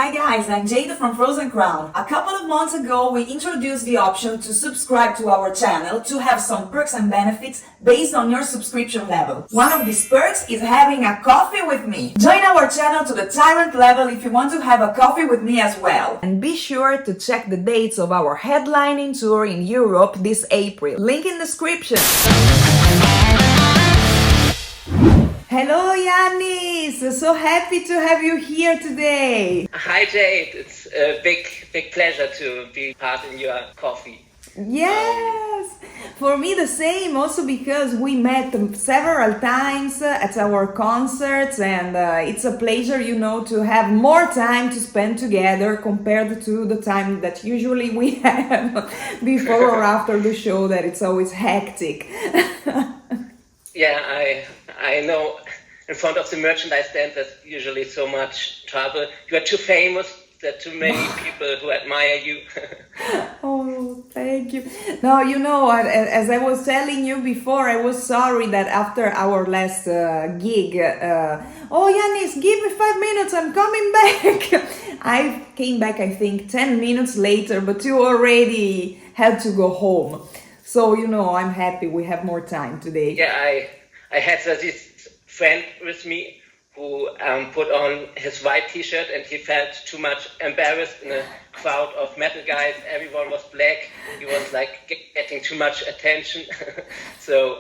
Hi guys, I'm Jade from Frozen Crown. A couple of months ago, we introduced the option to subscribe to our channel to have some perks and benefits based on your subscription level. One of these perks is having a coffee with me. Join our channel to the Tyrant level if you want to have a coffee with me as well. And be sure to check the dates of our headlining tour in Europe this April. Link in description. Hello Jannis, so happy to have you here today. Hi Jade, it's a big pleasure to be part in your coffee. Yes, for me the same, also because we met several times at our concerts, and it's a pleasure, to have more time to spend together compared to the time that usually we have before or after the show, that it's always hectic. Yeah, I know. In front of the merchandise stand, there's usually so much trouble. You are too famous. There are too many people who admire you. Oh, thank you. No, as I was telling you before, I was sorry that after our last gig, oh, Jannis, give me 5 minutes, I'm coming back. I came back, I think, 10 minutes later, but you already had to go home. So, I'm happy we have more time today. Yeah, I had this friend with me who put on his white t-shirt, and he felt too much embarrassed in a crowd of metal guys. Everyone was black. He was getting too much attention. So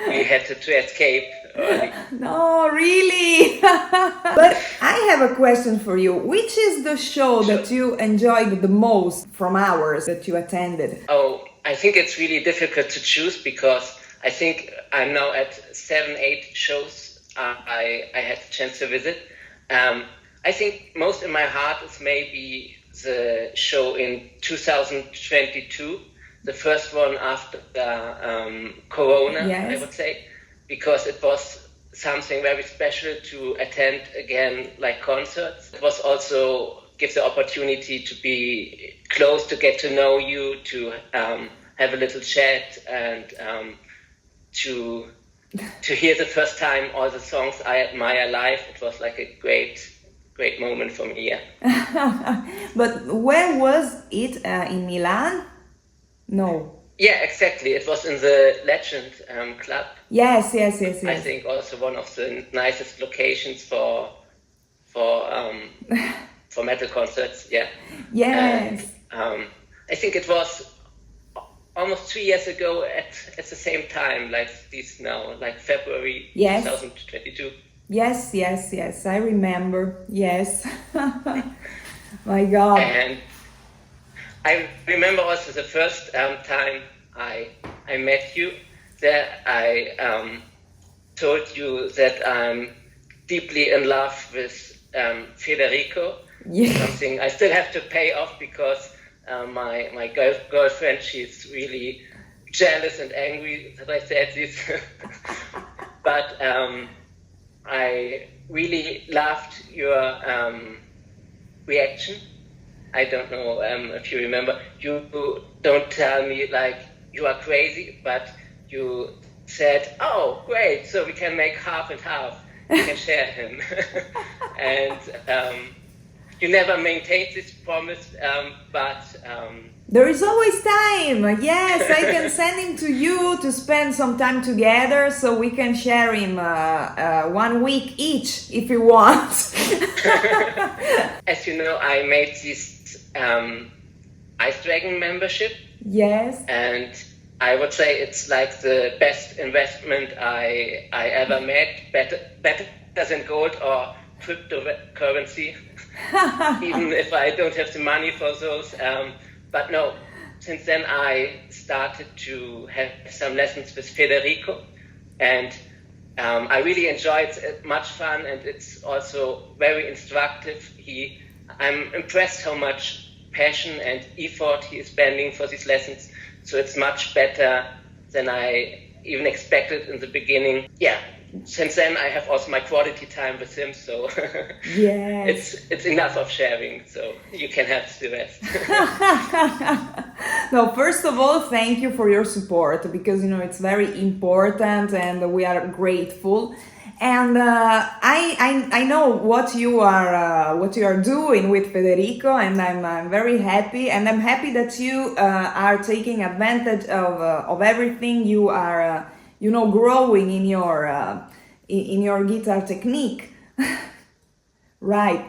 we had to escape early. No, really? But I have a question for you. Which is the show that you enjoyed the most from ours that you attended? Oh, I think it's really difficult to choose because I think I'm now at 7-8 shows I had the chance to visit. I think most in my heart is maybe the show in 2022, the first one after Corona, yes. I would say, because it was something very special to attend again, like concerts. It was also give the opportunity to be close, to get to know you, to have a little chat, and to hear the first time all the songs I admire live. It was like a great moment for me, yeah. But where was it? In Milan? No. Yeah, exactly. It was in the Legend Club. Yes. I think also one of the nicest locations for metal concerts, yeah. Yes. And, I think it was almost 2 years ago at the same time, like this now, like February 2022. Yes, I remember. Yes. My God. And I remember also the first time I met you, that I told you that I'm deeply in love with Federico. Yes. Something I still have to pay off because my girlfriend, she's really jealous and angry that I said this. But I really loved your reaction. I don't know if you remember. You don't tell me like you are crazy, but you said, "Oh, great! So we can make half and half. We can share him." And you never maintained this promise, but there is always time. Yes, I can send him to you to spend some time together, so we can share him 1 week each if you want. As you know, I made this Ice Dragon membership. Yes. And I would say it's like the best investment I ever made, better than gold or cryptocurrency. Even if I don't have the money for those. But no, since then I started to have some lessons with Federico, and I really enjoyed it, much fun, and it's also very instructive. I'm impressed how much passion and effort he is spending for these lessons, so it's much better than I even expected in the beginning. Yeah. Since then, I have also my quality time with him, so yes. it's enough of sharing, so you can have the rest. No, first of all, thank you for your support, because it's very important and we are grateful. And I know what you are doing with Federico, and I'm very happy, and I'm happy that you are taking advantage of everything. You are growing in your guitar technique, right?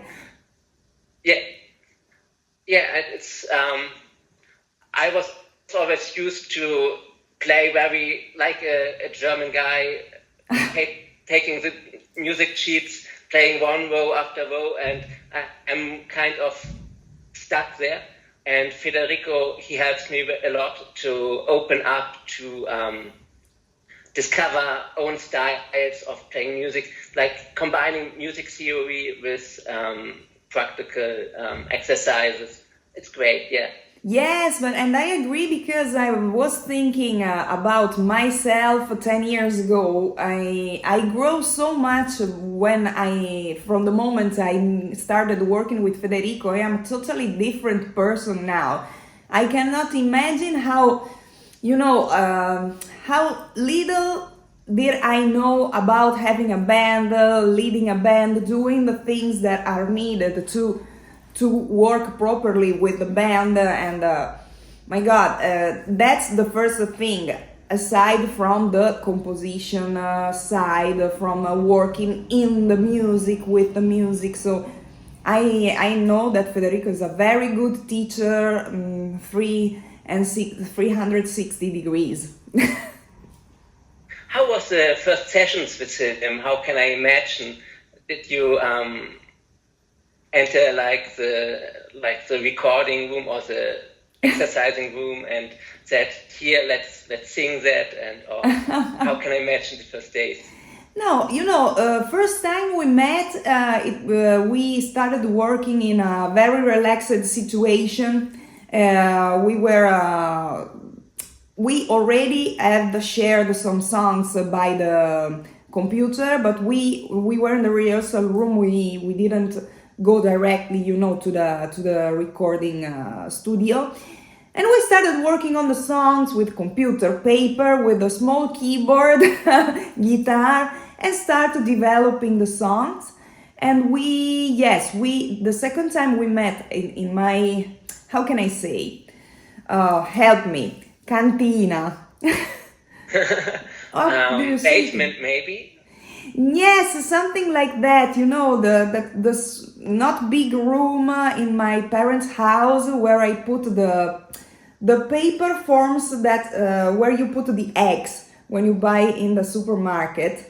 Yeah, yeah. It's I was always used to play very like a German guy, taking the music sheets, playing one row after row, and I'm kind of stuck there. And Federico, he helps me a lot to open up, to discover own styles of playing music, like combining music theory with practical exercises. It's great, yeah. Yes, and I agree because I was thinking about myself 10 years ago. I grow so much from the moment I started working with Federico. I am a totally different person now. I cannot imagine how little did I know about having a band, leading a band, doing the things that are needed to work properly with the band, and my god, that's the first thing, aside from the composition side, from working in the music, with the music. So I know that Federico is a very good teacher, 360 degrees. How was the first sessions with him? How can I imagine? Did you enter like the recording room or the exercising room and said, "Here, let's sing that," and or how can I imagine the first days? No, first time we met, we started working in a very relaxed situation. We already had shared some songs by the computer, but we were in the rehearsal room. We didn't go directly, to the recording studio. And we started working on the songs with computer paper, with a small keyboard, guitar, and started developing the songs. And the second time we met in my, how can I say, help me, cantina. Basement maybe? Yes, something like that. The not big room in my parents' house where I put the paper forms that where you put the eggs when you buy in the supermarket.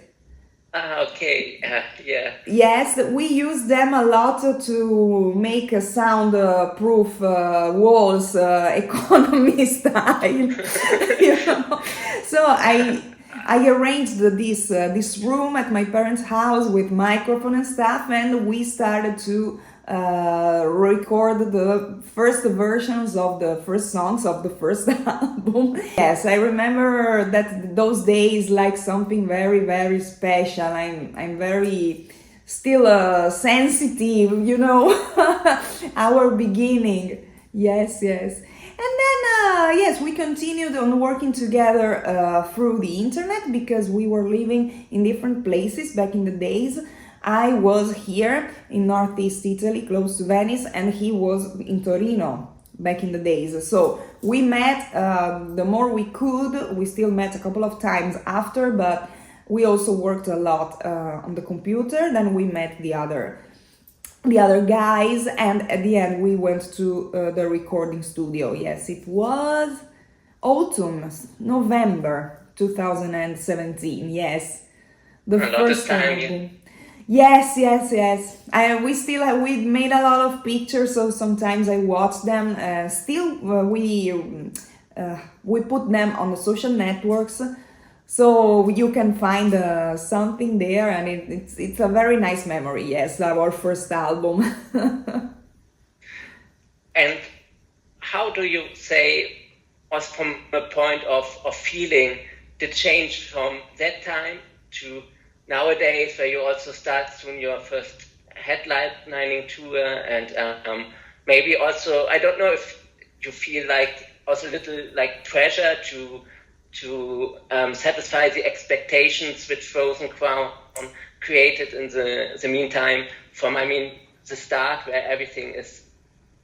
Okay, yeah. Yes, we use them a lot to make a sound-proof walls, economy style. So I arranged this room at my parents' house with microphone and stuff, and we started to record the first versions of the first songs of the first album. Yes, I remember that those days like something very, very special. I'm very still sensitive, our beginning. Yes. And then, yes, we continued on working together through the internet because we were living in different places back in the days. I was here in Northeast Italy, close to Venice, and he was in Torino back in the days. So we met the more we could. We still met a couple of times after, but we also worked a lot on the computer. Then we met the other guys, and at the end we went to the recording studio. Yes, it was autumn, November 2017. Yes, the first album. Yes. We made a lot of pictures, so sometimes I watch them. We put them on the social networks, so you can find something there, and it's a very nice memory. Yes, our first album. And how do you say, was from a point of feeling, the change from that time to nowadays, where you also start soon your first headlining tour, and maybe also, I don't know if you feel like also a little like pressure to satisfy the expectations with Frozen Crown, created in the meantime from, the start where everything is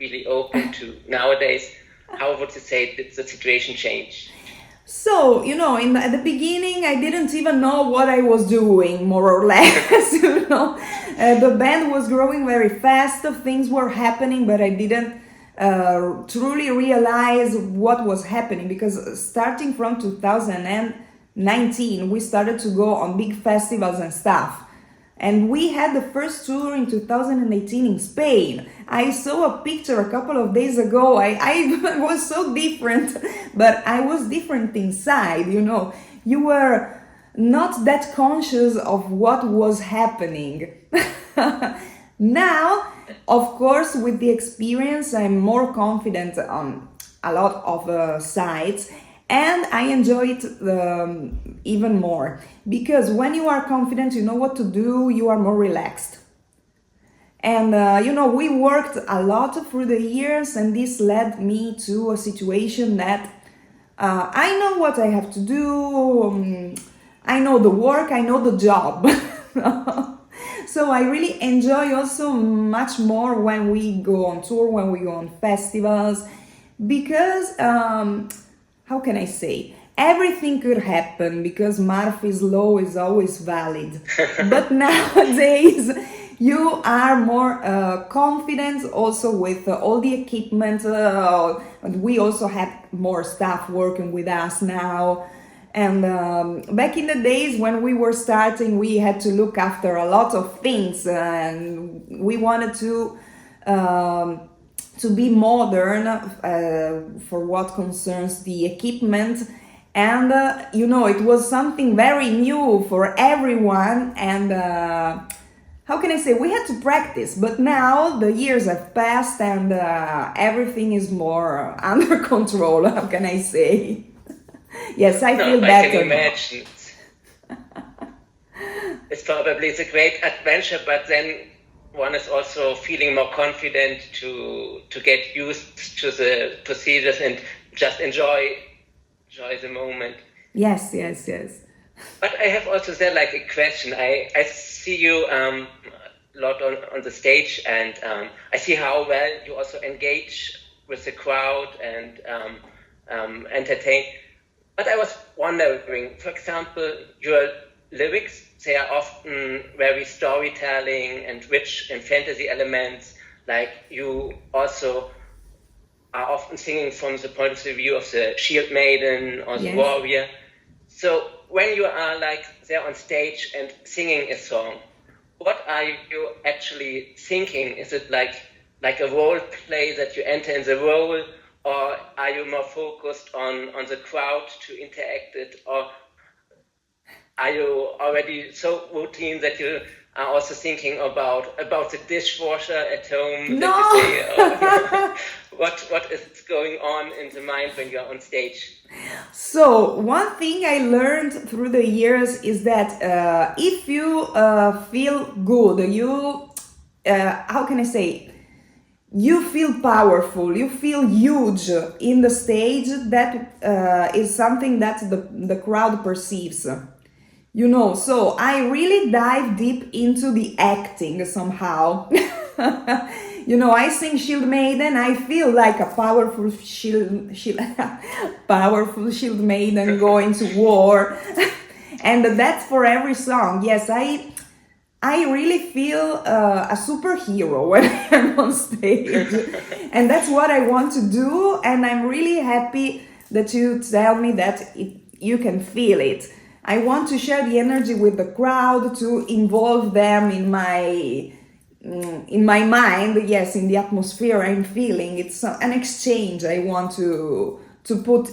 really open to nowadays? How would you say did the situation change? So, at the beginning, I didn't even know what I was doing, more or less. The band was growing very fast, things were happening, but I didn't truly realize what was happening, because starting from 2019, we started to go on big festivals and stuff. And we had the first tour in 2018 in Spain. I saw a picture a couple of days ago. I was so different, but I was different inside, You were not that conscious of what was happening. Now, of course, with the experience, I'm more confident on a lot of sides. And I enjoy it even more, because when you are confident, you know what to do, you are more relaxed. And, we worked a lot through the years, and this led me to a situation that I know what I have to do, I know the work, I know the job. So I really enjoy also much more when we go on tour, when we go on festivals, because how can I say? Everything could happen, because Murphy's law is always valid. But nowadays, you are more confident also with all the equipment. We also have more staff working with us now. And back in the days when we were starting, we had to look after a lot of things, and we wanted to be modern for what concerns the equipment. And, it was something very new for everyone. And how can I say? We had to practice. But now the years have passed, and everything is more under control. How can I say? Yes, I feel better. I can imagine. It's probably a great adventure, but then one is also feeling more confident to get used to the procedures and just enjoy the moment. Yes. But I have also there like a question. I see you a lot on the stage, and I see how well you also engage with the crowd and entertain. But I was wondering, for example, your lyrics, they are often very storytelling and rich in fantasy elements. Like, you also are often singing from the point of view of the shield maiden or the warrior. So when you are like there on stage and singing a song, what are you actually thinking? Is it like a role play that you enter in the role? Or are you more focused on the crowd to interact it? Or are you already so routine that you are also thinking about the dishwasher at home? No! That you say, what is going on in the mind when you're on stage? So one thing I learned through the years is that if you feel good, you, how can I say, you feel powerful, you feel huge in the stage, that is something that the crowd perceives. So I really dive deep into the acting somehow. I sing Shield Maiden, I feel like a powerful powerful Shield Maiden going to war. And that's for every song. Yes, I really feel a superhero when I'm on stage. And that's what I want to do. And I'm really happy that you tell me that you can feel it. I want to share the energy with the crowd, to involve them in my mind, yes, in the atmosphere I'm feeling. It's an exchange I want to put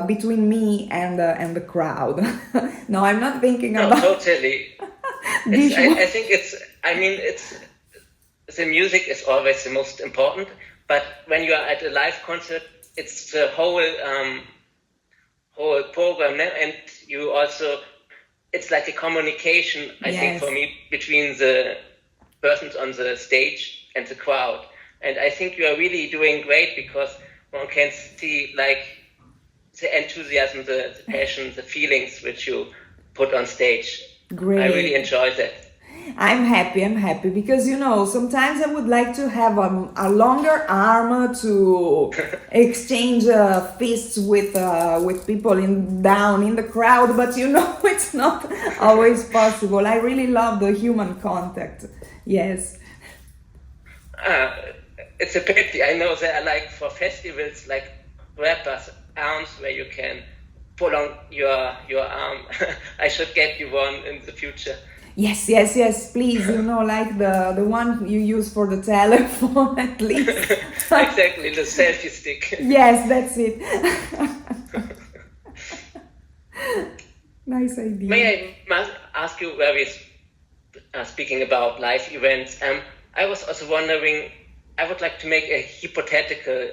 between me and the crowd. No, I'm not thinking about... Totally. I think the music is always the most important, but when you are at a live concert, it's the whole program, and you also, it's like a communication, I think, for me, between the persons on the stage and the crowd. And I think you are really doing great, because one can see like the enthusiasm, the passion, the feelings which you put on stage. I really Great. enjoy that. I'm happy because sometimes I would like to have a longer arm to exchange fists with people down in the crowd, but it's not always possible. I really love the human contact. Yes. Uh, it's a pity. I know there are like for festivals like rappers arms where you can pull on your arm. I should get you one in the future. Yes, please, like the one you use for the telephone at least. Exactly, the selfie stick. Yes, that's it. Nice May idea. I ask you where we speaking about live events? I was also wondering. I would like to make a hypothetical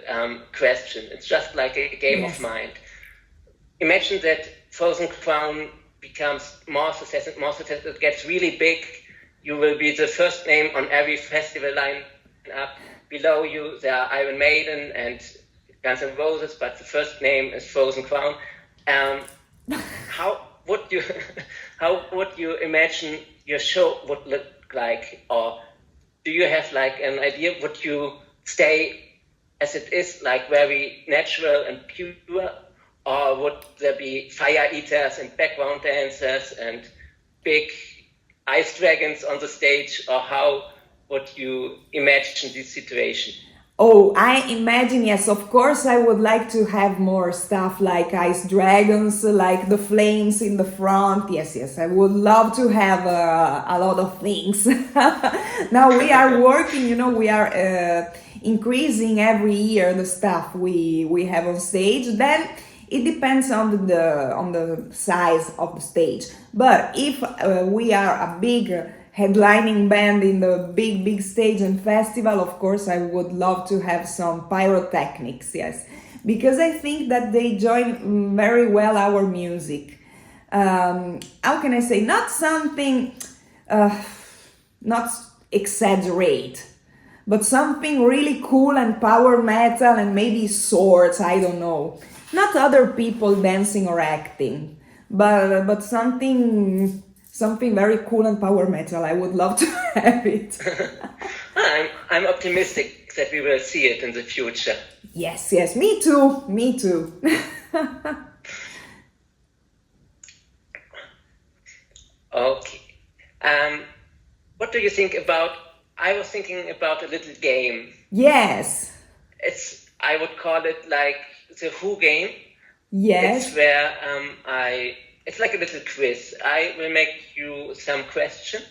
question. It's just like a game of Yes. mind. Imagine that Frozen Crown becomes more successful, it gets really big. You will be the first name on every festival line up. Below you, there are Iron Maiden and Guns N' Roses, but the first name is Frozen Crown. Um, how would you how would you imagine your show would look like, or do you have like an idea? Would you stay as it is, like very natural and pure, or would there be fire eaters and background dancers and big ice dragons on the stage, or how would you imagine this situation? Oh, I imagine, yes, of course, I would like to have more stuff like ice dragons, like the flames in the front. Yes, I would love to have a lot of things. Now we are working, we are increasing every year the stuff we have on stage. Then it depends on the size of the stage. But if we are a big headlining band in the big stage and festival, of course I would love to have some pyrotechnics, yes, because I think that they join very well our music. How can I say, not something not exaggerate, but something really cool and power metal and maybe swords, I don't know, not other people dancing or acting, but something very cool and power metal. I would love to have it. I'm optimistic that we will see it in the future. Yes, me too. Okay. What do you think about? I was thinking about a little game. Yes, I would call it like the Who game. It's yes, where it's like a little quiz. I will make you some question,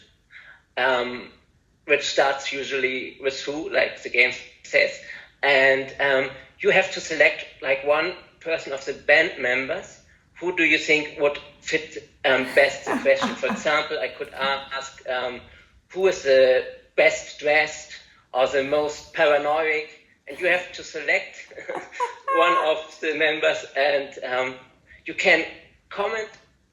which starts usually with who, like the game says, and you have to select like one person of the band members. Who do you think would fit best the question? For example, I could ask who is the best dressed or the most paranoid, and you have to select one of the members, and you can comment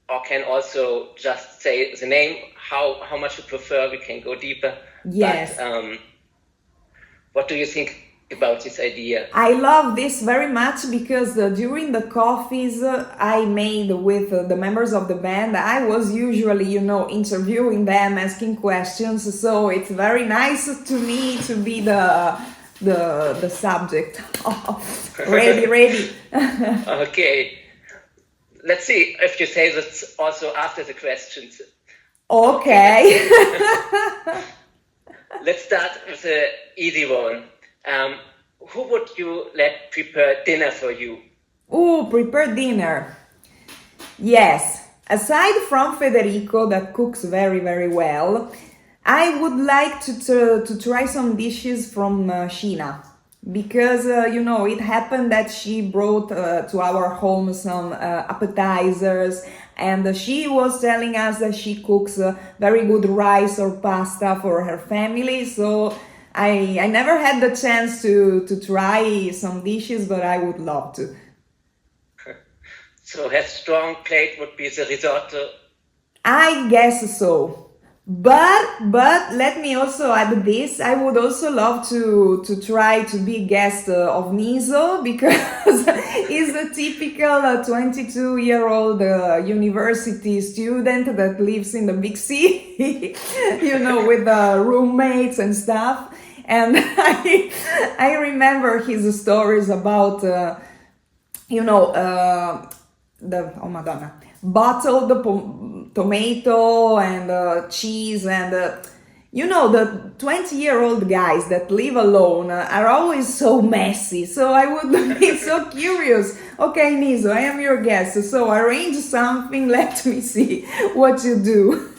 or can also just say the name, how much you prefer. We can go deeper. yes. But what do you think about this idea? I love this very much because during the coffees I made with the members of the band, I was usually, interviewing them, asking questions. So it's very nice to me to be the subject. Oh, ready. Okay. Let's see if you say that also after the questions. Okay. Let's start with the easy one. Who would you let prepare dinner for you? Oh, prepare dinner. Yes. Aside from Federico, that cooks very, very well, I would like to try some dishes from Sheena. Because, it happened that she brought to our home some appetizers, and she was telling us that she cooks very good rice or pasta for her family. So I never had the chance to try some dishes, but I would love to. So her strong plate would be the risotto. I guess so. But let me also add this. I would also love to try to be guest of Niso, because he's a typical 22-year-old university student that lives in the big city, with roommates and stuff. And I remember his stories about the, oh Madonna, bottled tomato and cheese, and the 20-year-old guys that live alone are always so messy. So I would be so curious. Okay, Niso, I am your guest, so arrange something, let me see what you do.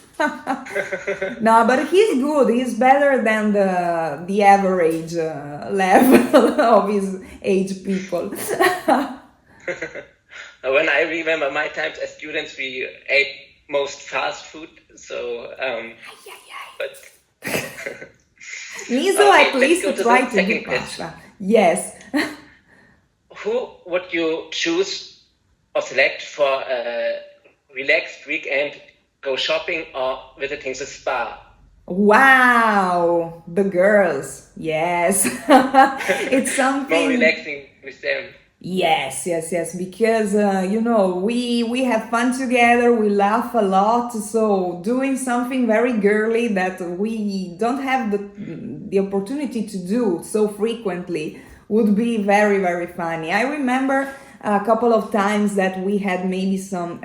No, but he's good. He's better than the average level of his age people. When I remember my times as students, we ate most fast food. So, but Niso at least let's go to try the to second do question. pasta. Yes. Who would you choose or select for a relaxed weekend? Go shopping or visiting the spa? Wow, the girls. Yes. It's something More relaxing with them. Yes, because we have fun together, we laugh a lot, so doing something very girly that we don't have the opportunity to do so frequently would be very, very funny. I remember a couple of times that we had maybe some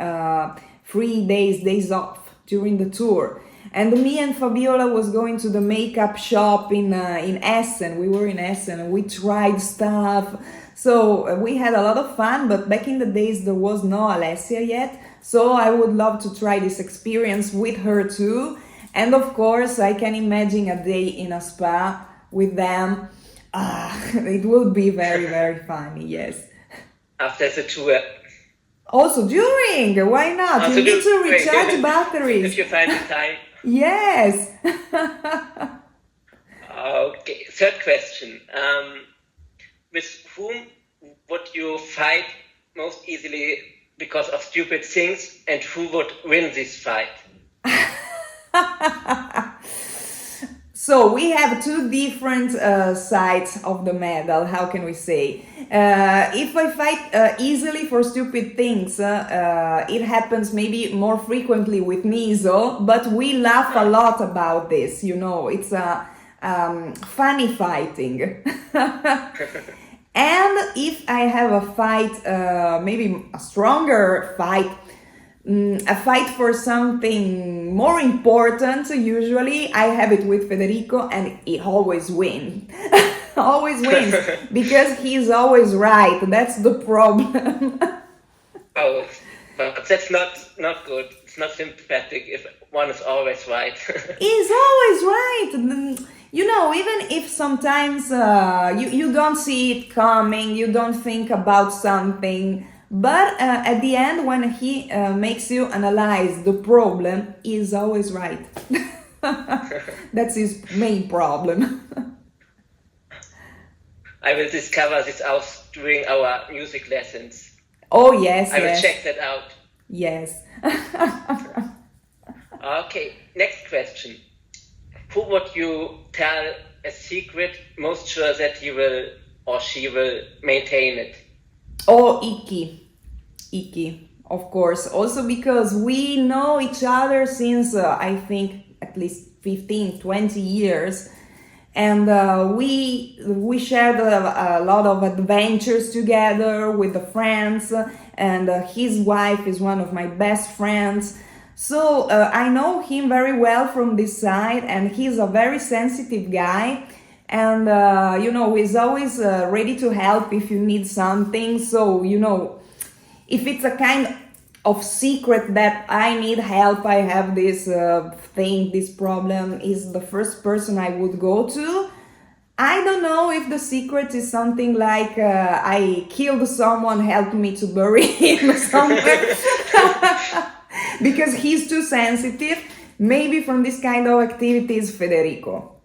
free days off during the tour. And me and Fabiola was going to the makeup shop in Essen. We were in Essen and we tried stuff. So we had a lot of fun, but back in the days there was no Alessia yet. So I would love to try this experience with her too. And of course, I can imagine a day in a spa with them. It would be very, very funny, yes. After the tour. Also during, why not? Also You need to during. recharge batteries. If you find the time. Yes. Okay, third question. With whom would you fight most easily because of stupid things, and who would win this fight? So we have two different sides of the medal. How can we say? If I fight easily for stupid things, it happens maybe more frequently with Niso, but we laugh a lot about this. It's a funny fighting. And if I have a fight, maybe a stronger fight, a fight for something more important, usually I have it with Federico, and he always wins. Always wins, because he's always right. That's the problem. Oh, but that's not good. It's not sympathetic if one is always right. He's always right. Even if sometimes you don't see it coming, you don't think about something, but at the end, when he makes you analyze the problem, he's always right. That's his main problem. I will discover this out during our music lessons. Oh, yes, I will check that out. Yes. Okay, next question. Who would you tell a secret most sure that he will or she will maintain it? Oh, Iki, of course. Also because we know each other since, I think, at least 15, 20 years. And we shared a lot of adventures together with the friends. And his wife is one of my best friends. So I know him very well from this side, and he's a very sensitive guy, and he's always ready to help if you need something. So if it's a kind of secret that I need help, I have this thing, this problem, is the first person I would go to. I don't know if the secret is something like I killed someone, help me to bury him somewhere. Because he's too sensitive. Maybe from this kind of activities, Federico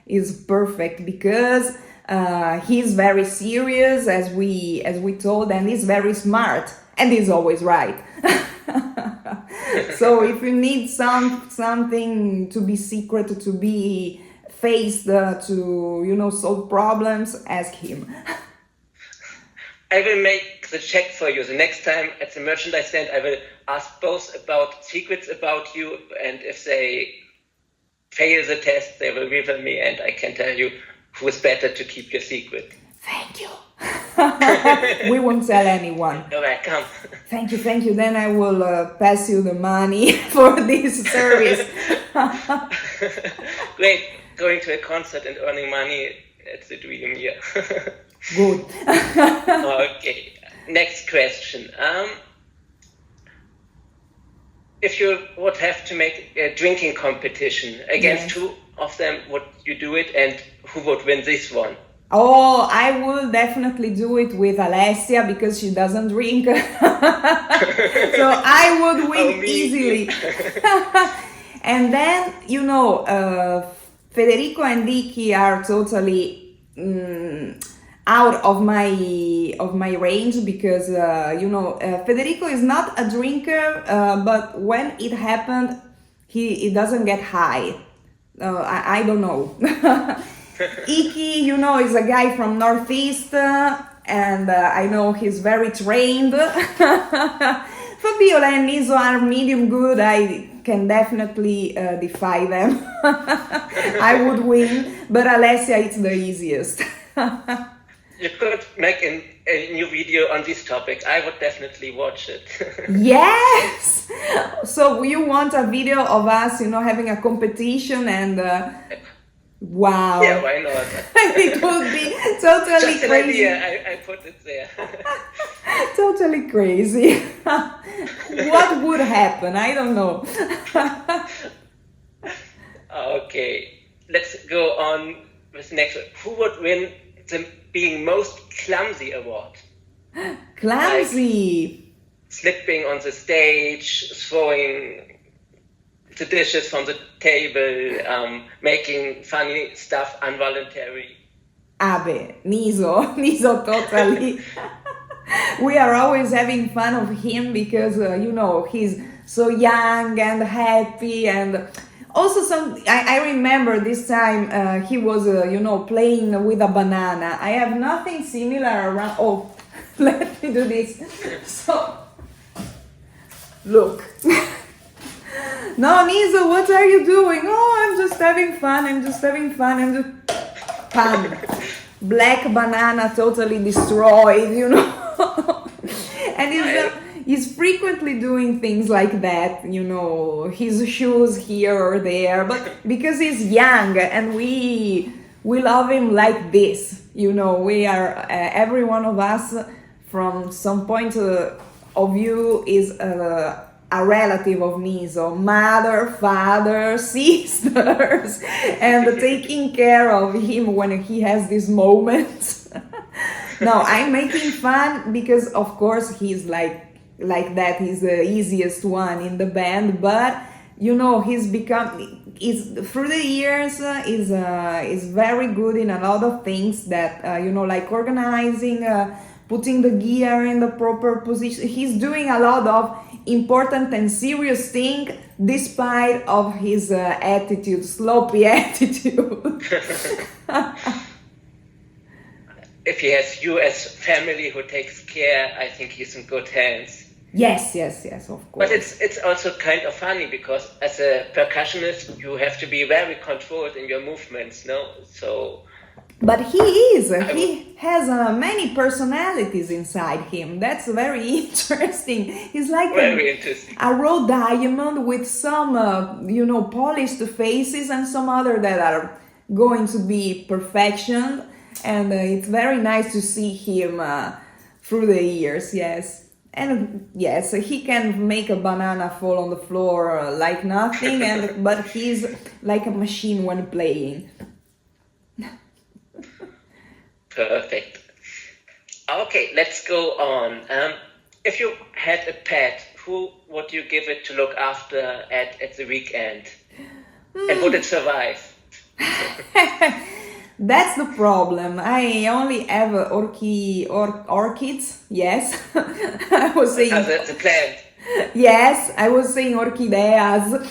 is perfect because he's very serious, as we told, and he's very smart, and he's always right. So if you need something to be secret, to be faced, to solve problems, ask him. I will make the check for you. The next time at the merchandise stand, I will ask both about secrets about you, and if they fail the test, they will reveal me, and I can tell you who is better to keep your secret. Thank you. We won't tell anyone. You're welcome. Thank you. Then I will pass you the money for this service. Great. Going to a concert and earning money, it's a dream here. Good. Okay. Next question. If you would have to make a drinking competition against two of them, would you do it, and who would win this one? Oh, I will definitely do it with Alessia because she doesn't drink. So I would win easily. And then, Federico and Vicky are totally out of my range because, Federico is not a drinker, but when it happened, he doesn't get high. I don't know. Iki, is a guy from Northeast, and I know he's very trained. Fabiola and Niso are medium good. I can definitely defy them. I would win, but Alessia, it's the easiest. You could make a new video on this topic. I would definitely watch it. Yes! So you want a video of us, having a competition and... Wow. Yeah, why not? It would be totally Just an crazy. idea, I put it there. Totally crazy. What would happen? I don't know. Okay, let's go on with the next one. Who would win the being most clumsy award? Clumsy. Like slipping on the stage, throwing the dishes from the table, making funny stuff involuntary. Abe, Niso totally. We are always having fun of him because, he's so young and happy, and also I remember this time he was, playing with a banana. I have nothing similar around. Oh, let me do this. So, look. No, Niso, what are you doing? Oh, I'm just having fun. I'm just Pan. Black banana totally destroyed, And he's frequently doing things like that, his shoes here or there, but because he's young and we love him like this, we are, every one of us from some point of view is a relative of Niso, mother, father, sisters, and taking care of him when he has these moments. No, I'm making fun because of course he's like that. He's the easiest one in the band, but he's through the years is very good in a lot of things that like organizing, putting the gear in the proper position. He's doing a lot of important and serious thing despite of his attitude, sloppy attitude. If he has you as family who takes care, I think he's in good hands. Yes, of course. But it's also kind of funny because as a percussionist, you have to be very controlled in your movements, no? So. But he has many personalities inside him. That's very interesting. He's like a raw diamond with some, polished faces and some other that are going to be perfection. And it's very nice to see him through the years, yes. And yes, he can make a banana fall on the floor like nothing, but he's like a machine when playing. Perfect. Okay, let's go on. If you had a pet, who would you give it to look after at the weekend? And would it survive? That's the problem. I only have orchids. Yes, I was saying the plant. Yes, I was saying orchideas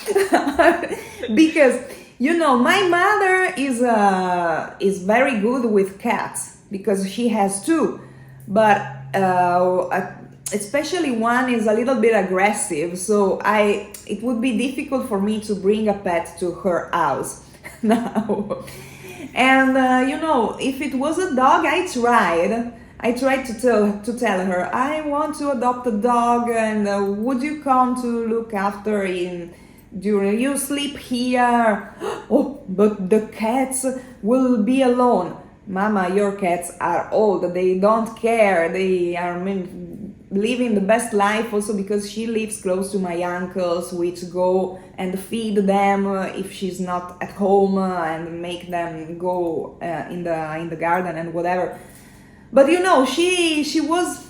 because my mother is very good with cats because she has two, but especially one is a little bit aggressive, so it would be difficult for me to bring a pet to her house now. And if it was a dog, I tried to tell her I want to adopt a dog, and would you come to look after him during you sleep here? Oh, but the cats will be alone. Mama, your cats are old. They don't care. They are living the best life. Also because she lives close to my uncles, which go and feed them if she's not at home and make them go in the garden and whatever. But she was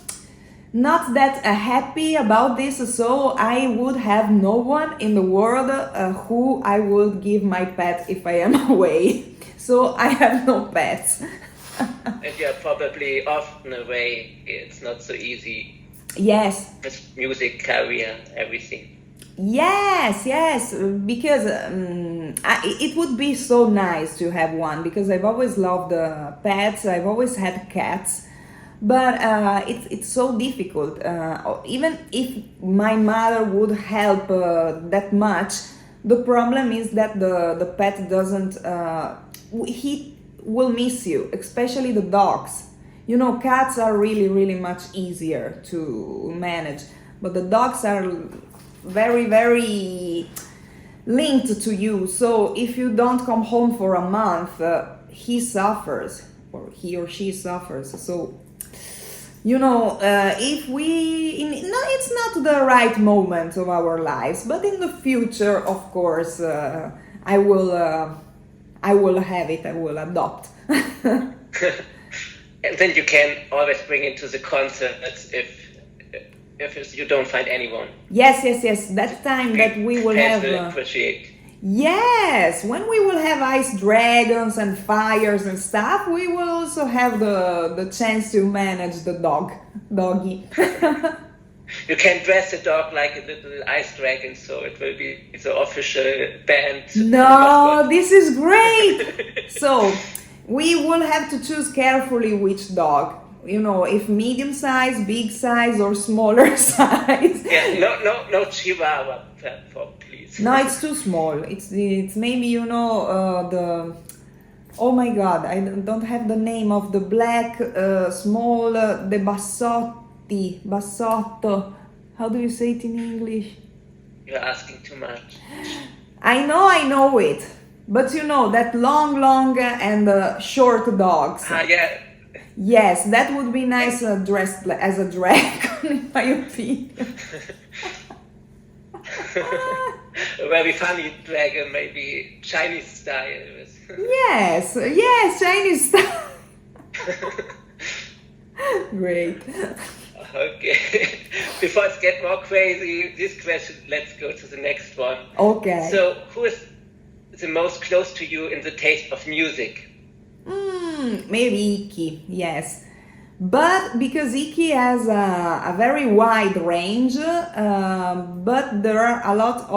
not that happy about this, so I would have no one in the world who I would give my pet if I am away. So I have no pets. And you're probably often away. It's not so easy. Yes. With music, career, everything. Yes, because it would be so nice to have one, because I've always loved pets. I've always had cats, but it's so difficult. Even if my mother would help that much, the problem is that the pet doesn't. He will miss you, especially the dogs. Cats are really, really much easier to manage, but the dogs are very, very linked to you. So if you don't come home for a month, he suffers, or he or she suffers. So if no, it's not the right moment of our lives, but in the future, of course, I will have it. I will adopt. And then you can always bring it to the concerts if you don't find anyone. Yes. That time that we will have. Appreciate. Yes, when we will have ice dragons and fires and stuff, we will also have the chance to manage the doggy. You can dress the dog like a little ice dragon, so it will be the official band. No, this is great. So we will have to choose carefully which dog. If medium size, big size, or smaller size. Yeah, no Chihuahua platform, please. No, it's too small. It's maybe the. Oh my God, I don't have the name of the black small the bassotto. How do you say it in English? You're asking too much. I know it, but that long and short dogs. Yeah. Yes, that would be nice dressed as a dragon, in my opinion. A very funny dragon, maybe Chinese style. Yes, Chinese style. Great. Okay. Before it gets more crazy, this question, let's go to the next one. Okay. So, who is the most close to you in the taste of music? Maybe Iki, yes. But because Iki has a very wide range, but there are a lot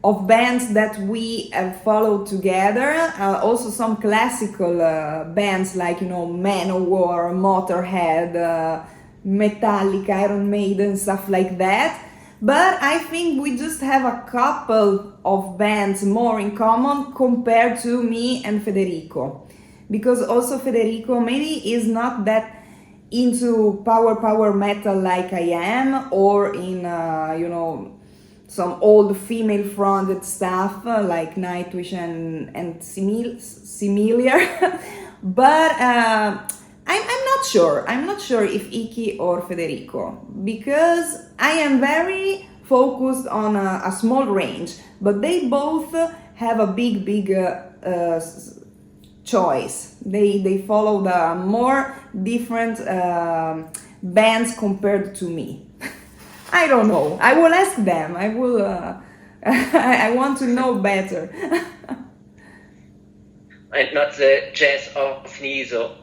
of bands that we have followed together. Also some classical bands like Manowar, Motorhead, Metallica, Iron Maiden, stuff like that. But I think we just have a couple of bands more in common compared to me and Federico. Because also Federico maybe is not that into power metal like I am, or in some old female fronted stuff like Nightwish and similar. But I'm not sure. I'm not sure if Iki or Federico, because I am very focused on a small range, but they both have a big choice. They follow the more different bands compared to me. I don't know. I will ask them. I will. I want to know better. And not the jazz of Niso.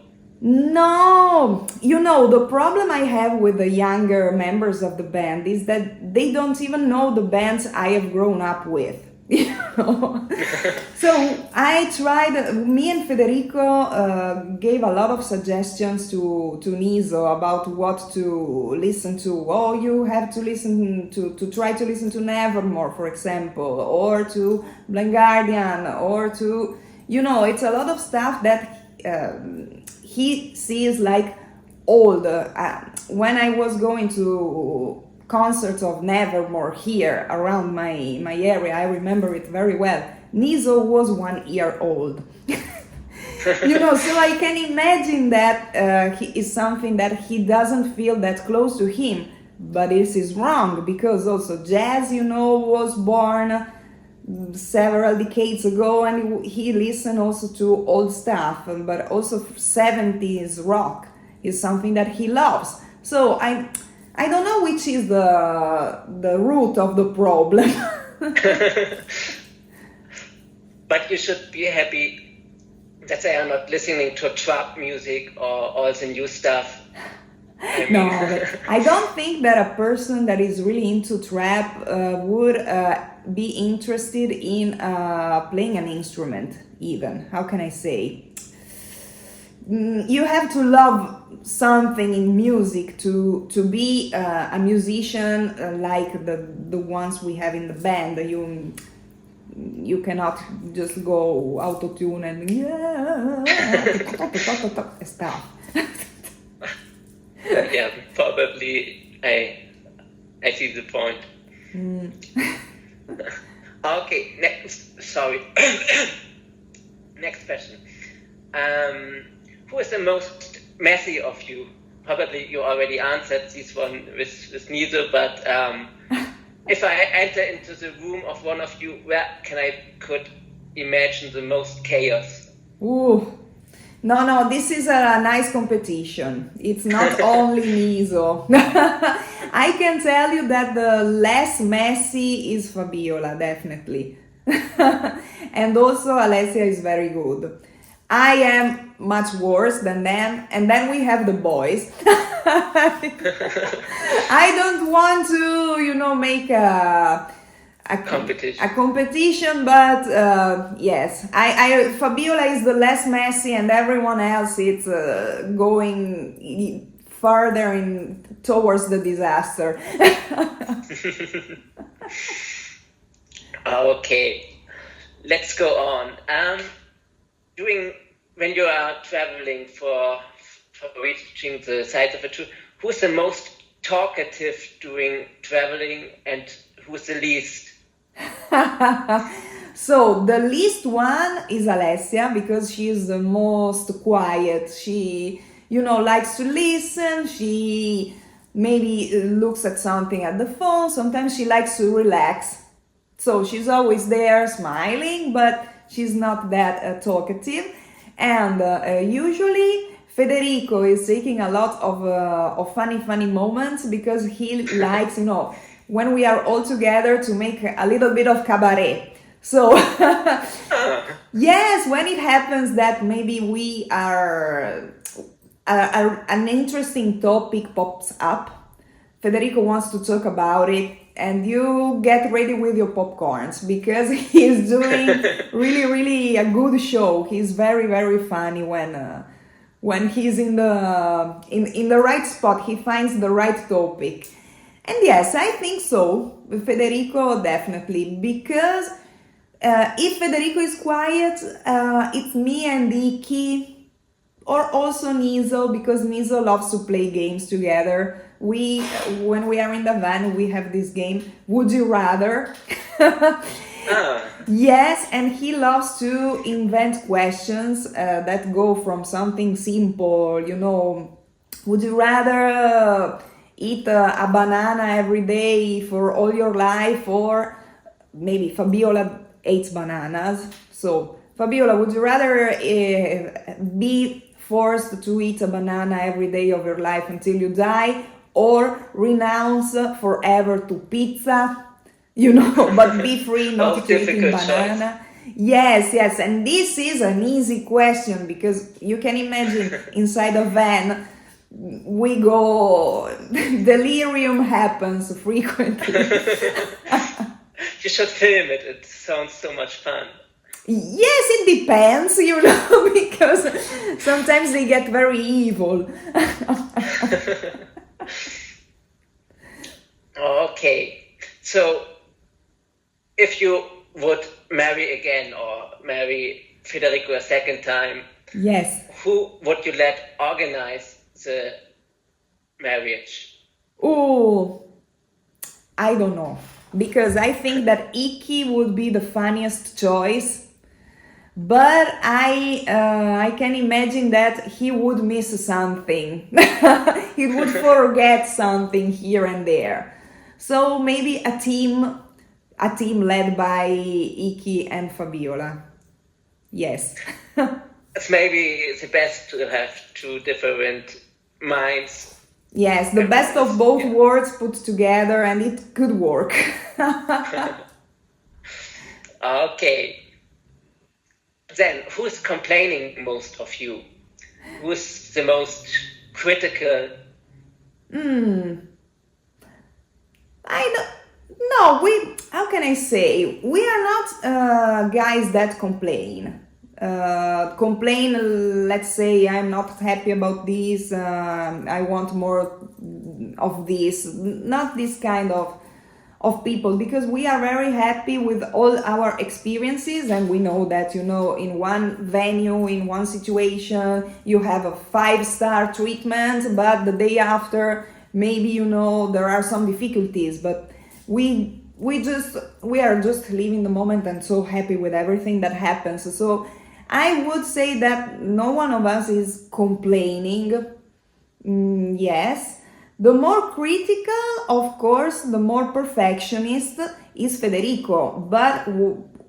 No, the problem I have with the younger members of the band is that they don't even know the bands I have grown up with. So I tried, me and Federico gave a lot of suggestions to Niso about what to listen to. Oh, you have to listen to try to listen to Nevermore, for example, or to Blind Guardian, or to, it's a lot of stuff that he sees like old. When I was going to concerts of Nevermore here around my area, I remember it very well. Niso was 1 year old. So I can imagine that he is something that he doesn't feel that close to him. But this is wrong, because also jazz, was born several decades ago, and he listened also to old stuff, but also 70s rock is something that he loves. So I don't know which is the root of the problem. But you should be happy that they are not listening to trap music or all the new stuff. No, I don't think that a person that is really into trap would be interested in playing an instrument even. How can I say? You have to love something in music to be a musician like the ones we have in the band. You cannot just go auto-tune and stuff. Yeah, probably I see the point. Okay, next question. Who is the most messy of you? Probably you already answered this one with Niso, but if I enter into the room of one of you, where could imagine the most chaos? Ooh. No, this is a nice competition. It's not only Niso. I can tell you that the less messy is Fabiola, definitely. And also Alessia is very good. I am much worse than them, and then we have the boys. I don't want to, make a competition, but yes, Fabiola is the less messy, and everyone else is going further towards the disaster. Okay, let's go on. When you are traveling for reaching the sides of a tour, who's the most talkative during traveling, and who's the least? So the least one is Alessia, because she is the most quiet. She, likes to listen. She maybe looks at something at the phone. Sometimes she likes to relax. So she's always there smiling, but she's not that talkative. And usually Federico is taking a lot of funny moments, because he likes, when we are all together, to make a little bit of cabaret. So yes, when it happens that maybe we are an interesting topic pops up, Federico wants to talk about it, and you get ready with your popcorns, because he's doing really a good show. He's very funny when he's in the right spot. He finds the right topic. And yes, I think so. Federico, definitely, because if Federico is quiet, it's me and Iki, or also Niso, because Niso loves to play games together. When we are in the van, we have this game, Would You Rather? Yes, and he loves to invent questions that go from something simple, would you rather eat a banana every day for all your life, or maybe Fabiola hates bananas. So Fabiola, would you rather be forced to eat a banana every day of your life until you die, or renounce forever to pizza, but be free not to eating banana? Yes, and this is an easy question because you can imagine inside a van we go, delirium happens frequently. You should film it. It sounds so much fun. Yes, it depends, because sometimes they get very evil. Okay, so if you would marry again or marry Federico a second time, Yes. who would you let organize the marriage? Oh, I don't know. Because I think that Iki would be the funniest choice. But I can imagine that he would miss something. He would forget something here and there. So maybe a team led by Iki and Fabiola. Yes. It's maybe the best to have two different minds. Yes, the best of both worlds put together, and it could work. Okay. Then, who's complaining most of you? Who's the most critical? I don't. No, how can I say? We are not guys that complain. Let's say, I'm not happy about this, I want more of this. Not this kind of people, because we are very happy with all our experiences, and we know that, in one venue, in one situation, you have a 5-star treatment, but the day after, maybe, there are some difficulties, but we are just living the moment and so happy with everything that happens. So I would say that no one of us is complaining. Yes. The more critical, of course, the more perfectionist is Federico. But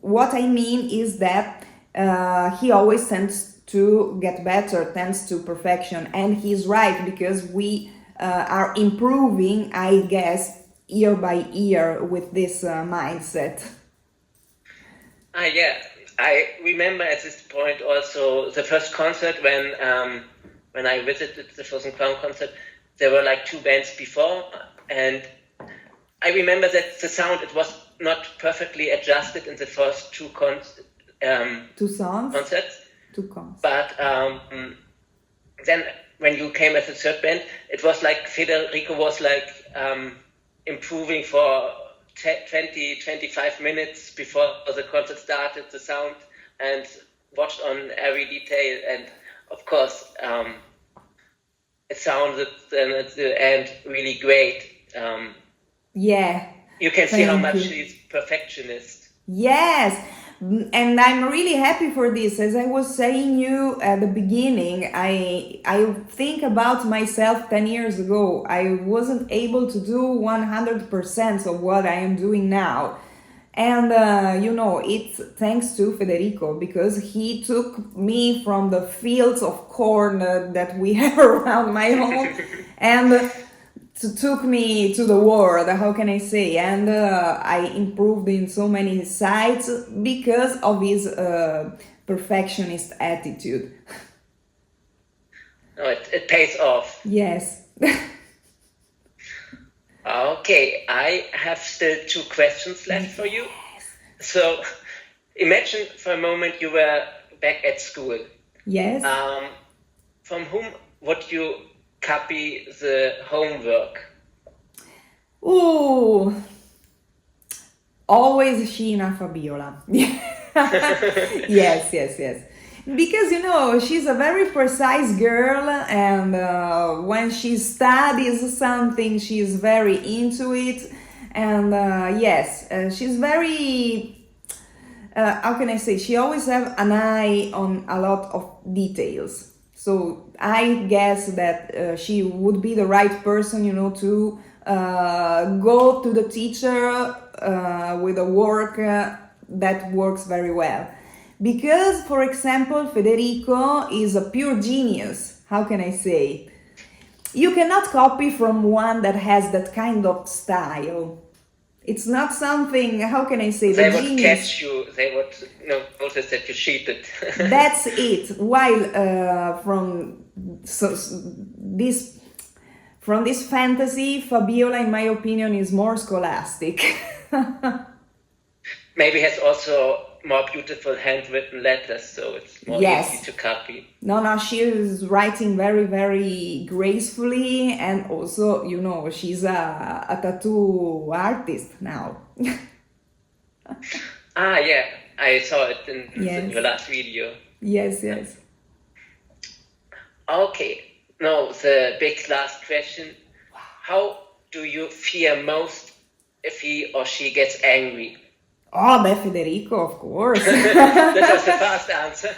what I mean is that he always tends to get better, tends to perfection. And he's right, because we are improving, I guess, year by year with this mindset. Yeah. I remember at this point also the first concert when I visited the Frozen Crown concert. There were like 2 bands before, and I remember that the sound, it was not perfectly adjusted in the first 2 concerts. 2 songs? Concerts. 2 concerts. But then when you came as a third band, it was like Federico was like improving for 20-25 minutes before the concert started, the sound, and watched on every detail, and of course it sounded then at the end really great. Yeah. You can see how much he's perfectionist. Yes, and I'm really happy for this. As I was saying you at the beginning, I think about myself 10 years ago. I wasn't able to do 100% of what I am doing now. And, it's thanks to Federico, because he took me from the fields of corn that we have around my home and took me to the world, how can I say, and I improved in so many sides because of his perfectionist attitude. No, it pays off. Yes. Okay, I have still 2 questions left for you. So, imagine for a moment you were back at school. Yes. From whom would you copy the homework? Oh, always Sheena Fabiola. Yes. Because, she's a very precise girl, and when she studies something, she's very into it. And yes, she's very, how can I say, she always have an eye on a lot of details. So I guess that she would be the right person, to go to the teacher with a work that works very well. Because, for example, Federico is a pure genius. How can I say? You cannot copy from one that has that kind of style. It's not something, how can I say, They the would genius. catch you. They would notice that you cheated. That's it. While this from this fantasy, Fabiola, in my opinion, is more scholastic. Maybe has also more beautiful handwritten letters, so it's more Yes. easy to copy. No, she is writing very, very gracefully, and also, she's a tattoo artist now. Ah, yeah, I saw it in Yes. your last video. Yes. Okay, now the big last question. How do you fear most if he or she gets angry? Oh, Federico, of course. That was the fast answer.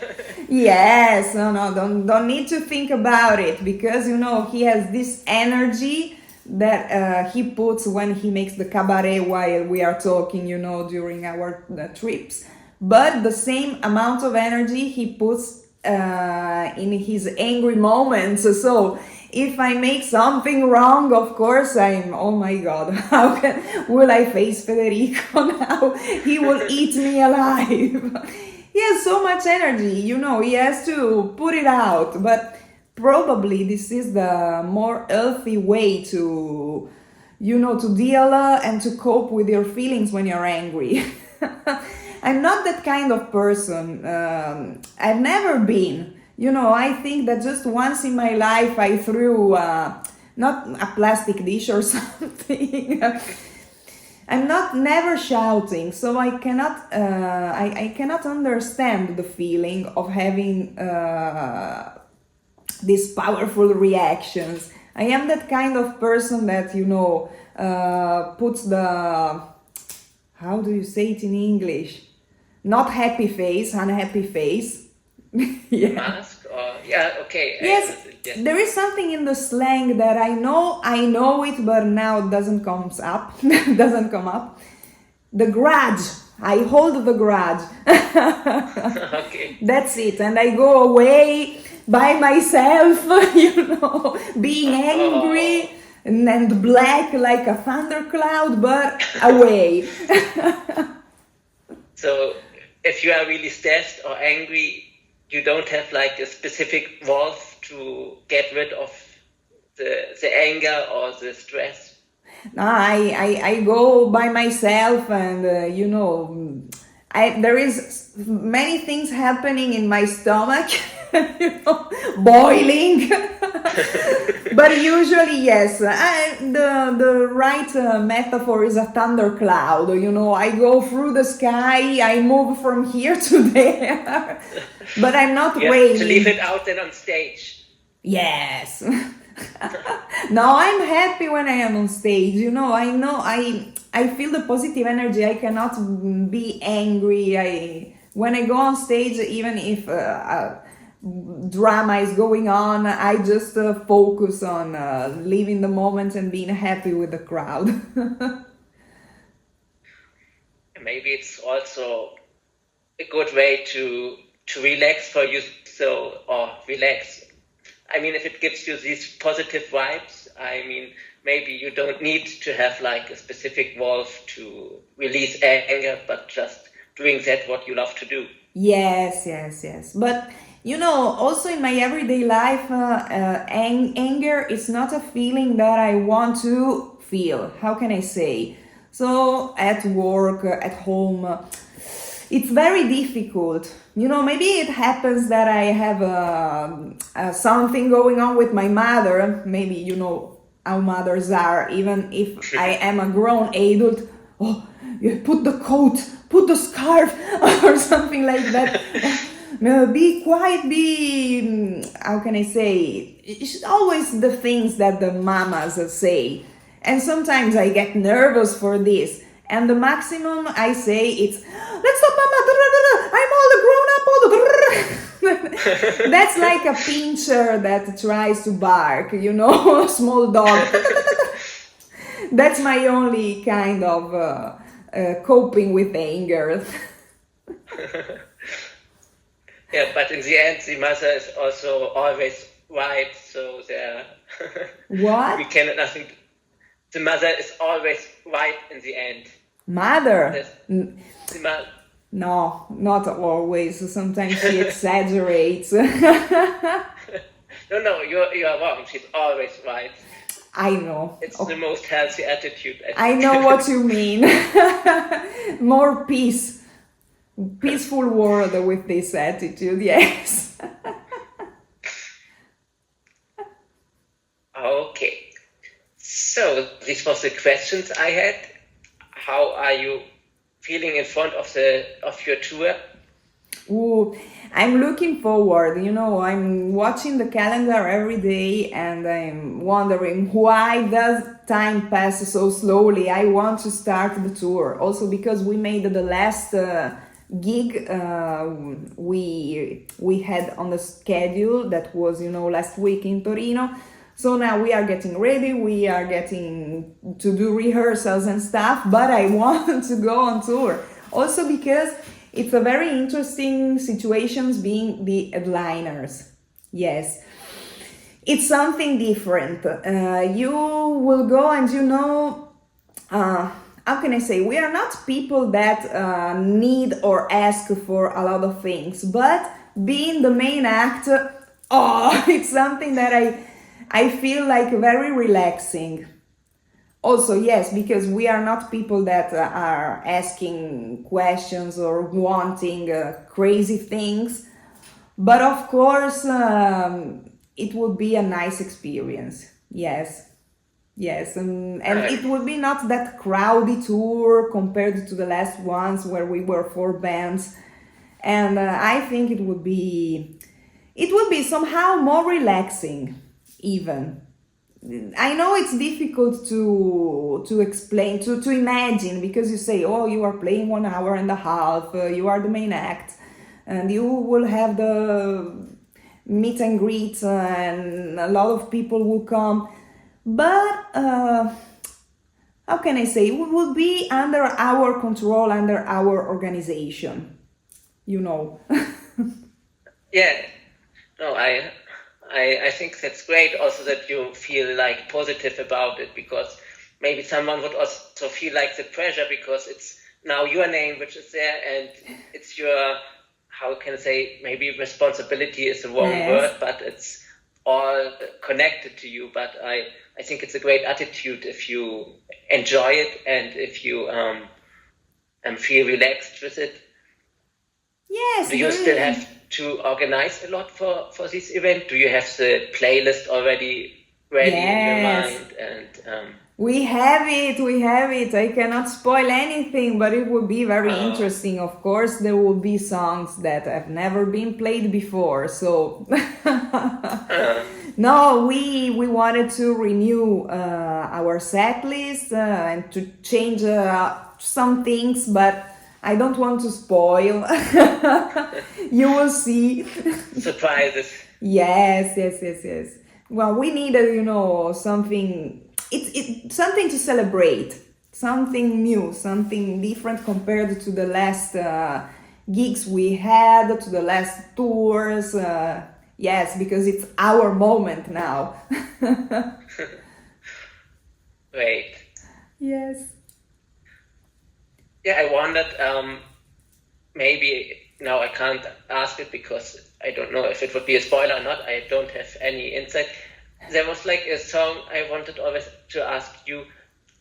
Yes, no, don't need to think about it, because he has this energy that he puts when he makes the cabaret while we are talking, during our trips. But the same amount of energy he puts in his angry moments. So if I make something wrong, of course oh my God, will I face Federico now? He will eat me alive. He has so much energy, he has to put it out. But probably this is the more healthy way to, to deal and to cope with your feelings when you're angry. I'm not that kind of person. I've never been. I think that just once in my life I threw not a plastic dish or something. I'm never shouting, so I cannot understand the feeling of having these powerful reactions. I am that kind of person that puts the, how do you say it in English? Not happy face, unhappy face. Yeah. Mask or okay. Yes, there is something in the slang that I know it, but now it doesn't come up. Doesn't come up. The grudge. I hold the grudge. Okay. That's it, and I go away by myself, being angry and black like a thundercloud, but away. So if you are really stressed or angry, you don't have like a specific valve to get rid of the anger or the stress. No, I go by myself, and there is many things happening in my stomach, boiling. But usually, yes, the right metaphor is a thundercloud. I go through the sky, I move from here to there, but I'm not You have raining. to leave it out then on stage. Yes. No, I'm happy when I am on stage. I feel the positive energy. I cannot be angry. When I go on stage, even if drama is going on, I just focus on living the moment and being happy with the crowd. Maybe it's also a good way to relax for you. Relax. I mean, if it gives you these positive vibes, maybe you don't need to have like a specific valve to release anger, but just doing that what you love to do. Yes. But also in my everyday life, anger is not a feeling that I want to feel. How can I say? So at work, at home, it's very difficult. Maybe it happens that I have something going on with my mother. Maybe how mothers are. Even if I am a grown adult, you put the coat, put the scarf, or something like that. Be quiet, how can I say? It's always the things that the mamas say. And sometimes I get nervous for this. And the maximum I say it's, let's stop, mama, I'm all grown up. That's like a pincher that tries to bark, a small dog. That's my only kind of coping with anger. Yeah, but in the end, the mother is also always right, so What? we cannot nothing. the mother is always right in the end. Mother? The No, not always. Sometimes she exaggerates. no, you are wrong. She's always right. I know. It's the most healthy attitude. I know what you mean. More peaceful world with this attitude, yes. Okay. So these were the questions I had. How are you feeling in front of your tour? Ooh, I'm looking forward. I'm watching the calendar every day and I'm wondering why does time pass so slowly. I want to start the tour. Also because we made the last gig we had on the schedule that was last week in Torino. So now we are getting ready, we are getting to do rehearsals and stuff, but I want to go on tour. Also because it's a very interesting situation being the headliners. Yes, it's something different. You will go and how can I say, we are not people that need or ask for a lot of things, but being the main act, it's something that I feel like very relaxing. Also, yes, because we are not people that are asking questions or wanting crazy things. But of course, it would be a nice experience. Yes. And it would be not that crowded tour compared to the last ones where we were 4 bands. And I think it would be somehow more relaxing. Even I know it's difficult to explain, to imagine, because you say, oh, you are playing 1 hour and a half, you are the main act, and you will have the meet and greet, and a lot of people will come. But how can I say, it will be under our control, under our organization, Yeah, no, I think that's great also that you feel like positive about it, because maybe someone would also feel like the pressure because it's now your name which is there and it's your, how can I say, maybe responsibility is the wrong word, but it's all connected to you. But I think it's a great attitude if you enjoy it and if you feel relaxed with it. Yes. Do you still have to organize a lot for this event? Do you have the playlist already ready in your mind? And we have it. I cannot spoil anything, but it will be very interesting. Of course, there will be songs that have never been played before. So no, we wanted to renew our set list and to change some things, but I don't want to spoil. You will see. Surprises. Yes. Well, we needed, something. It's something to celebrate, something new, something different compared to the last gigs we had, to the last tours. Yes, because it's our moment now. Great. Yes. Yeah, I wondered, maybe now I can't ask it because I don't know if it would be a spoiler or not. I don't have any insight. There was like a song I wanted always to ask you,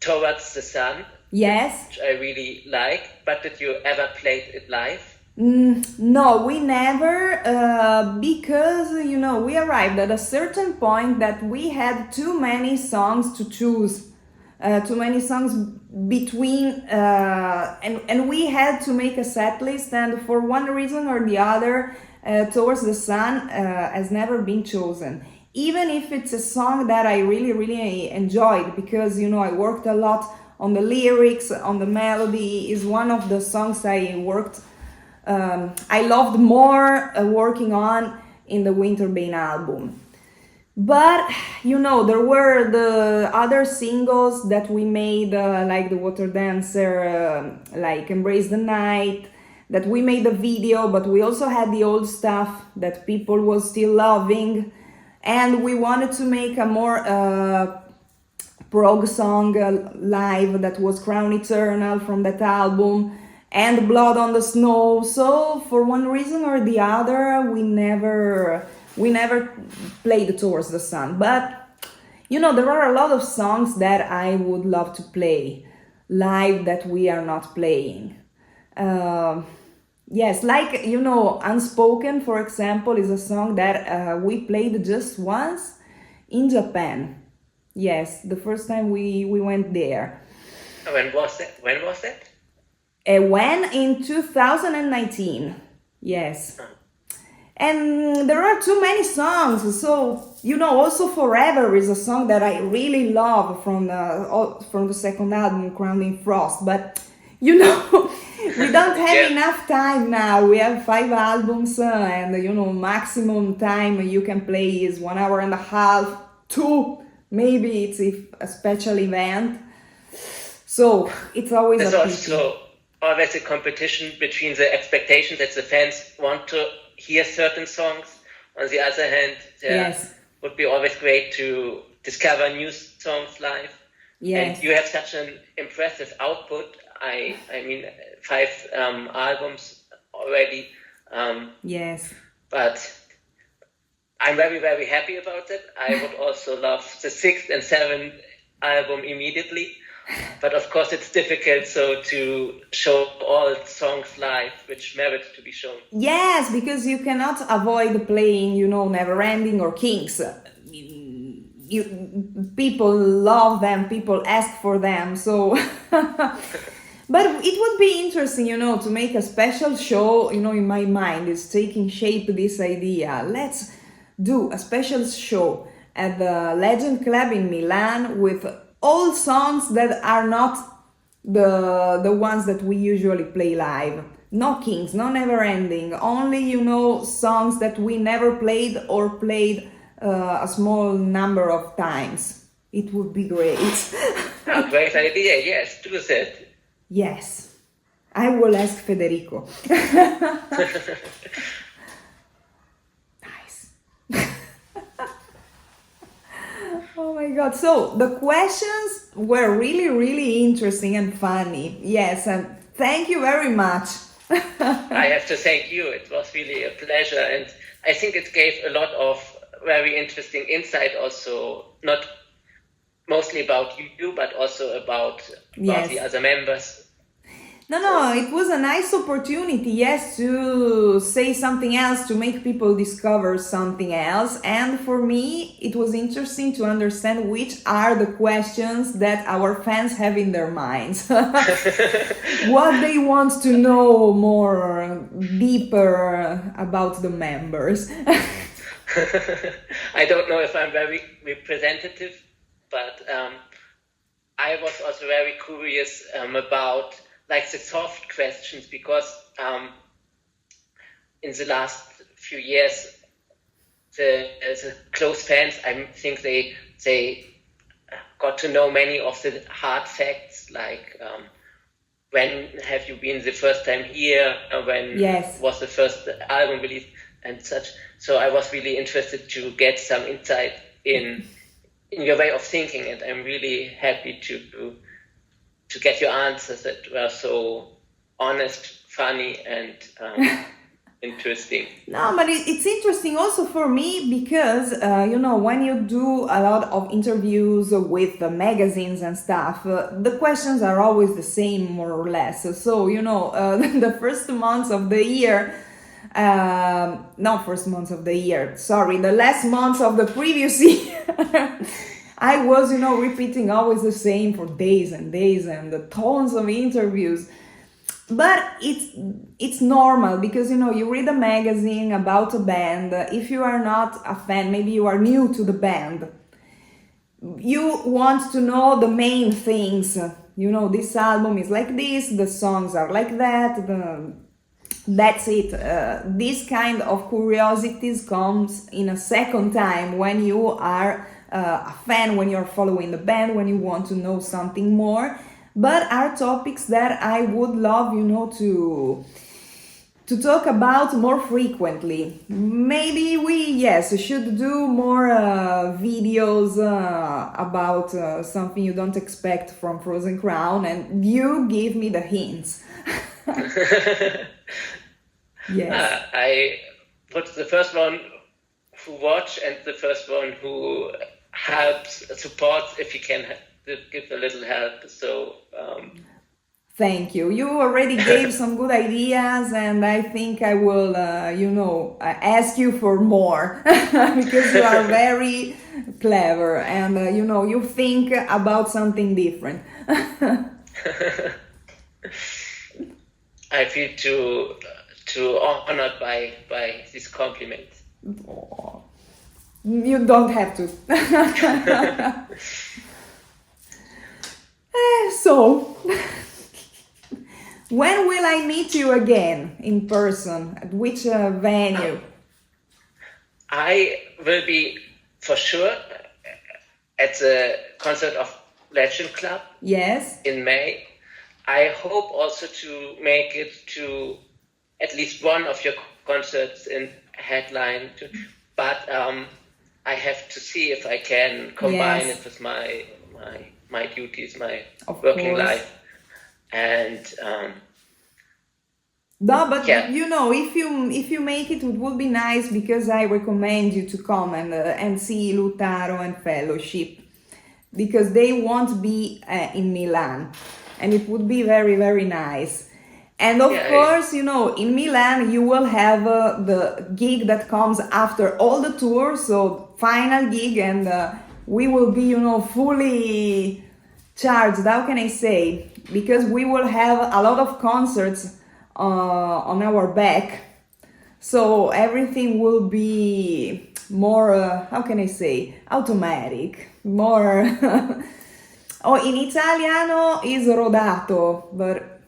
Towards the Sun. Yes. Which I really like, but did you ever play it live? No, we never, because, we arrived at a certain point that we had too many songs to choose. Too many songs between and we had to make a set list, and for one reason or the other Towards the Sun has never been chosen, even if it's a song that I really enjoyed, because I worked a lot on the lyrics, on the melody. Is one of the songs I loved more working on in the Winterbane album. But, there were the other singles that we made, like The Water Dancer, like Embrace the Night, that we made a video, but we also had the old stuff that people was still loving. And we wanted to make a more prog song live that was Crown Eternal from that album, and Blood on the Snow. So for one reason or the other, we never played Towards the Sun. But there are a lot of songs that I would love to play live that we are not playing. Yes, like, Unspoken, for example, is a song that we played just once in Japan. Yes, the first time we went there. When was that? When? In 2019. Yes. And there are too many songs, so also Forever is a song that I really love from the second album, Crowning Frost. But we don't have enough time now. We have 5 albums, and maximum time you can play is 1 hour and a half, 2. Maybe it's a special event. So it's always There's a also always a competition between the expectations that the fans want to hear certain songs. On the other hand, would be always great to discover new songs live. Yes. And you have such an impressive output. I mean, 5 albums already. Yes. But I'm very, very happy about it. I would also love the 6th and 7th album immediately. But of course, it's difficult to show all songs live, which merit to be shown. Yes, because you cannot avoid playing, Never Ending or Kings. People love them, people ask for them, so... But it would be interesting, to make a special show, in my mind is taking shape this idea. Let's do a special show at the Legend Club in Milan with all songs that are not the ones that we usually play live. No Kings, no Never Ending, only, songs that we never played or played a small number of times. It would be great. Oh, great idea, yes, do that. Yes, I will ask Federico. Nice. Oh my God. So the questions were really, really interesting and funny. Yes, and thank you very much. I have to thank you. It was really a pleasure. And I think it gave a lot of very interesting insight also, not mostly about you, but also about the other members. No, it was a nice opportunity, yes, to say something else, to make people discover something else. And for me, it was interesting to understand which are the questions that our fans have in their minds. What they want to know more deeper about the members. I don't know if I'm very representative, but I was also very curious about like the soft questions, because in the last few years, the close fans, I think they got to know many of the hard facts, like when have you been the first time here, when was the first album released, and such. So I was really interested to get some insight in your way of thinking, and I'm really happy to get your answers that were so honest, funny, and interesting. No, but it's interesting also for me because, when you do a lot of interviews with the magazines and stuff, the questions are always the same, more or less. So, the first months of the year, the last months of the previous year, I was, repeating always the same for days and days and tons of interviews. But it's normal because, you read a magazine about a band. If you are not a fan, maybe you are new to the band, you want to know the main things. This album is like this, the songs are like that, that's it. This kind of curiosities comes in a second time when you are a fan, when you're following the band, when you want to know something more, but are topics that I would love, to talk about more frequently. Maybe we, should do more videos about something you don't expect from Frozen Crown, and you give me the hints. Yes. I was the first one who watch and the first one who helps, supports if you can give a little help. So Thank you. You already gave some good ideas, and I think I will, ask you for more because you are very clever, and you think about something different. I feel too honored by this compliment. Oh, you don't have to. So, when will I meet you again in person? At which venue? I will be for sure at the concert of Legend Club. Yes. In May. I hope also to make it to at least one of your concerts in headline, but I have to see if I can combine it with my duties, my working life, and no, but if you make it, it would be nice, because I recommend you to come and see Lutaro and Fellowship, because they won't be in Milan, and it would be very, very nice. And of course, in Milan you will have the gig that comes after all the tour, so final gig, and we will be, fully charged. How can I say? Because we will have a lot of concerts on our back, so everything will be more, how can I say, automatic, more. In Italiano is rodato, but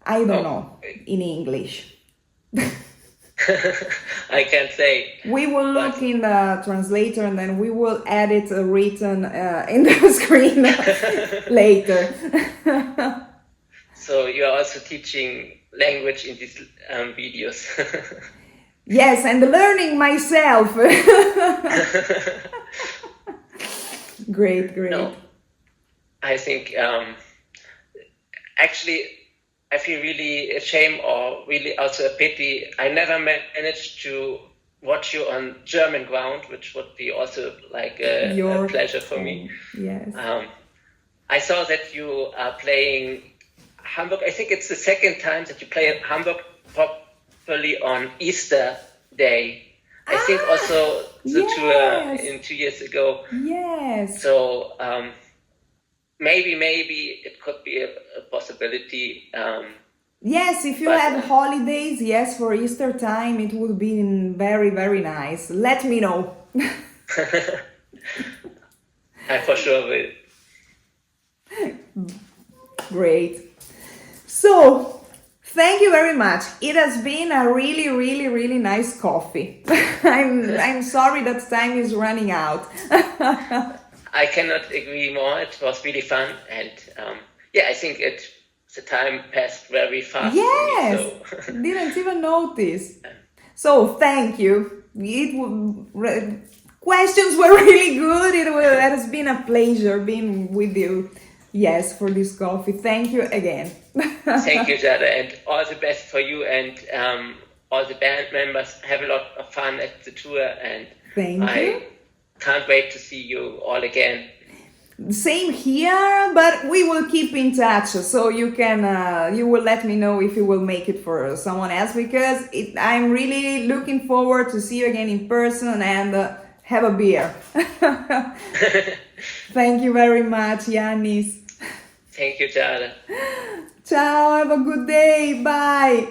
I don't know in English. I can't say. We will look in the translator, and then we will add it written in the screen later. So you are also teaching language in these videos. Yes, and learning myself. Great. No, I think actually I feel really ashamed, or really also a pity. I never managed to watch you on German ground, which would be also like a pleasure for me. Yes. I saw that you are playing Hamburg. I think it's the second time that you play Hamburg properly on Easter Day. I think also the tour in 2 years ago. Yes. So maybe it could be a possibility. Yes, if you have holidays, yes, for Easter time, it would be very, very nice. Let me know. I for sure will. Great. So, thank you very much. It has been a really, really, really nice coffee. I'm sorry that time is running out. I cannot agree more. It was really fun, and I think the time passed very fast. Yes, for me, so. didn't even notice. So thank you. Questions were really good. It has been a pleasure being with you. Yes, for this coffee. Thank you again. Thank you, Jada, and all the best for you and all the band members. Have a lot of fun at the tour, and I can't wait to see you all again. Same here, but we will keep in touch, so you will let me know if you will make it for someone else, because I'm really looking forward to see you again in person and have a beer. Thank you very much, Jannis. Thank you, Jada. Ciao, have a good day. Bye.